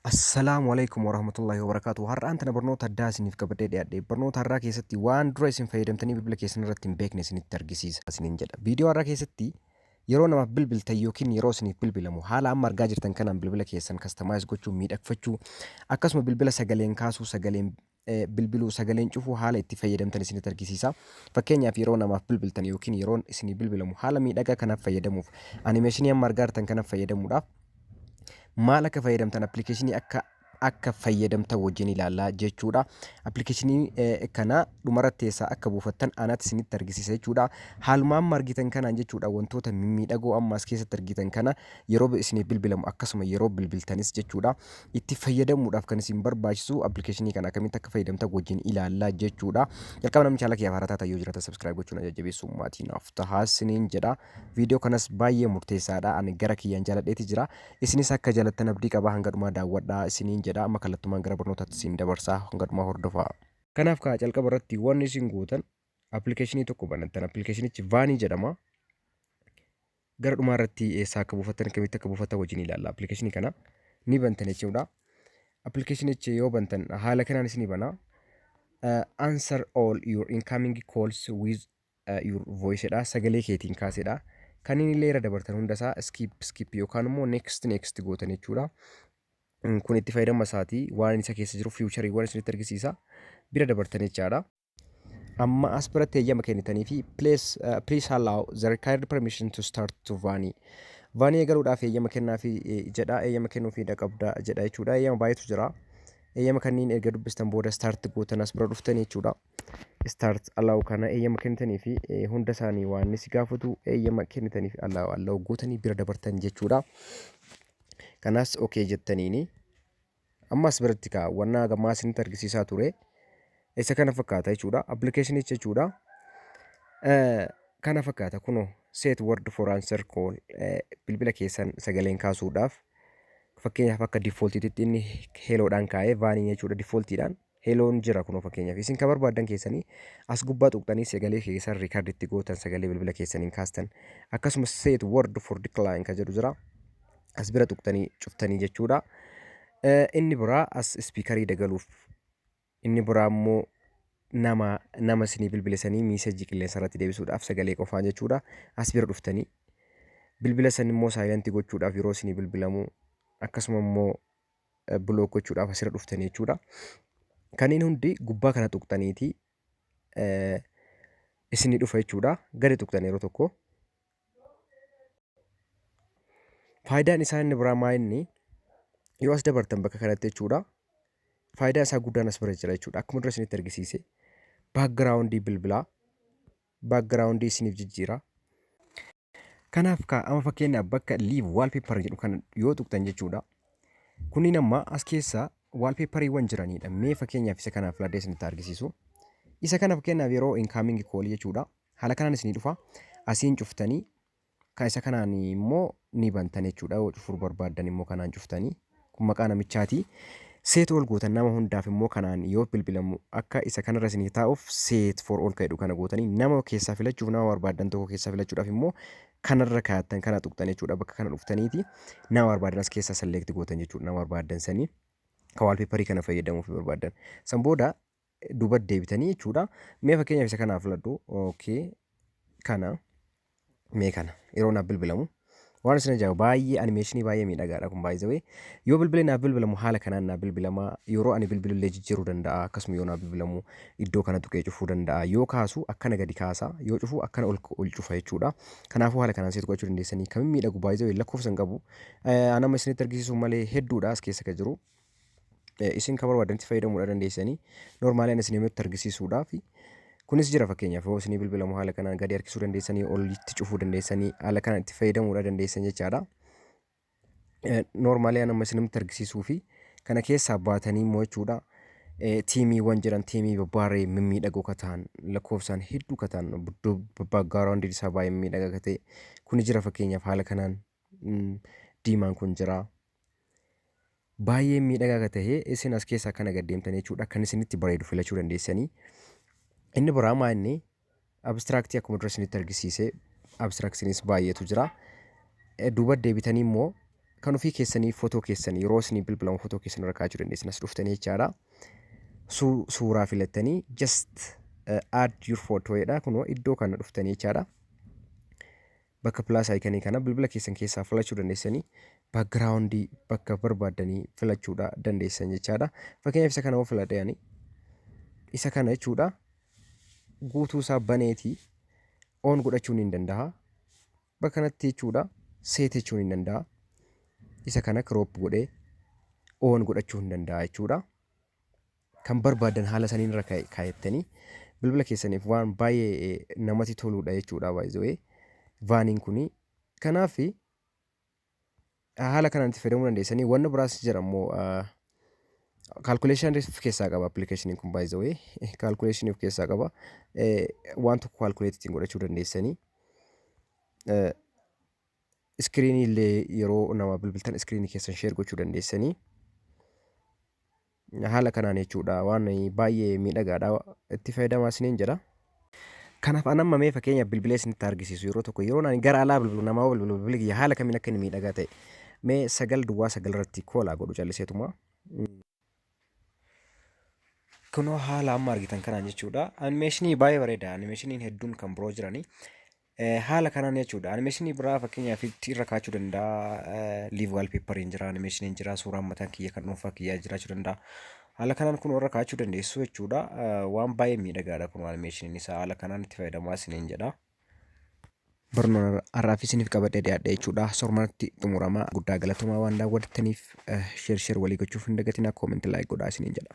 Assalamualaikum warahmatullahi wabarakatuh. Har'aan tana barnoota addaa isiniif qabadhee dhiyaadhe. Barnoota har'aa keessatti waan dura isin fayyadamtanii bilbila keessan irratti hin beekne isinitti argisiisa isiniin jedha. Viidiyoo har'aa keessatti yeroo namaaf bilbiltan yookiin yeroo isiniif bilbilamu haala amma argaa jirtan kanaan bilbila keessan kastamaayis gochuu, miidhagfachuu, akkasuma bilbila sagaleen kaasuu, sagaleen bilbiluu, sagaleen cufuu haala itti fayyadamtan isinitti argisiisa. Fakkeenyaaf yeroo namaaf bilbiltan yookiin yeroo isinii bilbilamu haala miidhagaa kanaaf fayyadamuuf animeeshinii amma argaa jirtan kanaaf fayyadamuudhaaf maal akka fayyadamtan appilikeeshinii akka fayyadamtan wajjin ilaallaa jechuudha. Appilikeeshinii kana dhumarratti eessaa akka buufattan anatti isinitti argisiisa jechuudha. Haaluma amma argitan kanaan jechuudha wantoota mimmiidhagoo amma as keessatti argitan kana yeroo isiniif bilbilamu akkasuma yeroo bilbiltanis jechuudha itti fayyadamuudhaaf kan isin barbaachisu appilikeeshinii kana akkamitti akka fayyadamtan wajjin ilaallaa jechuudha. Jalqaba namni chaanala kiyyaaf haaraa taatan yoo jiraatan subscribe gochuun jajjabeessuu maatii naaf tahaa isiniin jedha. Viidiyoo kanas baay'ee murteessaadha. Ani gara kiyyaan jaaladheeti jira. Isinis akka jaalattan abdii qabaa hanga dhumaa daawwadhaa isiniin jedha. Amma kallattumaan gara barnootaatti isin dabarsaa hanga dhumaa hordofaa. Kanaaf kaa jalqaba irratti wanni isin gootan appilikeeshinii tokko banattan. Appilikeeshinichi vaanii jedhama. Gara dhumaa irratti eessaa akka buufattan akkamitti akka buufattan wajjin ilaalla. Appilikeeshinii kana ni bantan jechuudha. Appilikeeshinichi yoo bantan haala kanaan isinii bana. Answer all your incoming calls with your voice dha. Sagalee keetiin kaasedha. Kan inni illee irra dabartan hundasaa skip yookaan immoo next gootan jechuudha. Kun itti fayyadama isaatii waan isa keessa jiru fiicharii waan isinitti argisiisa. Bira dabartan jechaadha. Amma as biratti eeyyama kennitanii fi please allow the required permission to start to Vaanii. Vaanii eegaluudhaaf eeyyama kennaa fi jedha. Eeyyama kennuu fi qaba jedha jechuudha. Eeyyama baay'eetu jira. Eeyyama kanneen erga dubbistan booda start gootan as bira dhuftan jechuudha. Start allow kana eeyyama kennitanii fi hunda isaanii waan si gaafatu eeyyama kennitanii fi allow gootanii bira dabartan jechuudha. Kanas okay jettaniini. Ammas biratti kaa wanna gammaa isinitti argisiisaa ture. Isa kana fakkaata jechuudha. Appilikeeshinicha jechuudha. Kana fakkaata kuno set word for answer call bilbila keessan sagaleen kaasuudhaaf fakkeenyaaf akka defaultiitti inni heeloodhaan kaa'ee vaanii jechuudha defaultiidhaan. Heeloon jira kuno fakkeenyaaf isin kan barbaadan keessanii as gubbaa tuqxanii sagalee keessan riikarditti gootan sagalee bilbila keessaniin kaastan akkasumas set word for decline kan jedhu jira. As bira tuqxanii cuftanii jechuudha. Inni biraa as speakerii dagaluuf inni biraa immoo nama isinii bilbilisanii miisejii qilleensa irratti deebisuudhaaf sagalee qofaan jechuudha. As bira dhuftanii bilbila san immoo saayilantii gochuudhaaf yeroo isinii bilbilamu akkasuma immoo block gochuudhaaf asirra dhuftanii jechuudha. Kanneen hundi gubbaa kana tuqxaniiti isinii dhufa jechuudha. Gadi tuqxan yeroo tokko. Faayidaan isaa inni biraa maa inni yoo as dabartan bakka kanatti jechuudha. Faayidaan isaa guddaan as bira jira jechuudha. Akkuma dura isinitti argisiise baakgiraawundii bilbilaa baakgiraawundii isiniif jijjiira. Kanaaf amma fakkeenyaaf bakka leave wallpaper jedhu kan yoo tuqxan jechuudha. Kunniin amma as keessa wallpaperiiwwan jiranidha. Mee fakkeenyaaf isa kanaaf filadhee isinitti argisiisu. Isa kana fakkeenyaaf yeroo incoming call jechuudha. Haala kanaan isinii dhufa. Asiin cuftanii kan isa kanaan immoo ni bantan jechuudha. Yoo cufuu barbaaddan immoo kanaan cuftanii kun maqaa namichaati. Seet ol gootan nama hundaaf immoo kanaan yoo bilbilamu akka isa kanarra isinii taa'uuf seet for all kan jedhu kana gootanii nama keessaa filachuuf nama barbaadan tokko keessaa filachuudhaaf immoo kanarra kaa'attan kana tuqxan jechuudha. Bakka kana dhuftaniiti nama barbaadan as keessaa select gootan jechuudha. Nama barbaadan sanii kan wallpaperii kana fayyadamuuf barbaadan. San booda duuba deebitanii jechuudha. Mee fakkeenyaaf isa kanaaf filadhu. Okay kana mee kana yeroo naaf bilbilamu waan isin ajaa'ibu baay'ee animeeshinii baay'ee miidhagaadha kun baay'ee yoo bilbilee naaf bilbilamu haala kanaan naaf bilbilama yeroo ani bilbilullee jijjiiruu danda'a akkasuma yoo naaf bilbilamu iddoo kana tuqee cufuu danda'a yoo kaasu akkana gadi kaasa yoo cufu akkana ol cufa jechuudha. Kanaafuu haala kanaan seetu gochuu dandeessanii kamiin miidhagu baay'ee lakkoofsan qabu. Anama isinitti argisiisu malee hedduudha as keessa kan jiru. Isin kan barbaadanitti fayyadamuudha dandeessanii normaaleen isinitti argisiisuudhaaf. Kunis jira fakkeenyaaf yoo isinii bilbilamu haala kanaan gadi harkisuu dandeessanii olitti cufuu dandeessanii haala kanaan itti fayyadamuudha dandeessan jechaadha. Normaaleen amma isinitti argisiisuu fi kana keessaa baatanii immoo jechuudha. Tiimiiwwan jiran tiimii babbaaree mimmiidhagoo kataan lakkoofsaan hedduu kataan baakgiraawundii isaa baay'ee mimmiidhagaa kan ta'e kun jira fakkeenyaaf haala kanaan diimaan kun jira. Baay'ee miidhagaa kan ta'e isin as keessaa kana gad deemtan jechuudha. Kan isinitti bareedu filachuu dandeessanii. Inni biraa maa inni abstiraaktii akkuma dura isinitti argisiise abstiraaktiinis baay'eetu jira. Duuba deebitanii immoo kan ofii keessanii footoo keessanii yeroo isin bilbilaan footoo keessan irra kaa'achuu dandeessan as dhuftanii jechaadha. Suuraa filattanii just add your photo jedha. Kunoo iddoo kana dhuftanii jechaadha. Bakka plus icon kana bilbila keessan keessaa filachuu dandeessanii background bakka barbaadanii filachuudha dandeessan jechaadha. Fakkeenyaaf isa kana filadhanii isa kana jechuudha guutuu isaa baneetii on godhachuun hin danda'a. Bakka kanatti jechuudha set jechuun hin danda'a. Isa kana crop godhee on godhachuu hin danda'a jechuudha. Kan barbaadan haala saniin irra kaayettanii bilbila keessaniif waan baay'ee namatti toluudha jechuudha. By the way vaaniin kuni kanaaf haala kanaan itti fayyadamuu dandeessanii. Wanni biraas jira immoo calculation keessaa qaba application kun. By the way calculation keessaa qaba. Waan tokko calculate ittiin godhachuu dandeessanii. Screen illee yeroo nama bilbiltan screen keessan share gochuu dandeessanii. Haala kanaan jechuudha waan baay'ee miidhagaadha. Itti fayyadamaa isiniin jedha. Kanaaf an amma mee fakkeenya bilbilee isinitti argisiisu yeroo tokko yeroo ani gara alaa bilbilu namaa bilbilii haala kamiin akka inni miidhagaa ta'e mee 9 irratti koolaa godhu calliseetuma. Kunoo haala amma argitan kanaan jechuudha. Animeeshinii baay'ee bareeda. Animeeshiniin hedduun kan biroo jiranii. Haala kanaan jechuudha. Animeeshinii biraa fakkeenyaaf irra kaachuu danda'a. Live wallpaperiin jira, animeeshiniin jira, suuraan mataan kiyya kan dhuunfaa kiyyaa jiraachuu danda'a. Haala kanaan kun irra kaachuu dandeessu jechuudha. Waan baay'ee miidhagaadha kun animeeshiniin isaa. Haala kanaan itti fayyadamaa isiniin jedha. Barnoota har'aaf isiniif qabadhee dhiyaadhe jechuudha. Sormaatti xumurama. Guddaa galatooma waan daawwattaniif share walii gochuuf hin dagatinaa. Comment like godhaa isiniin jedha.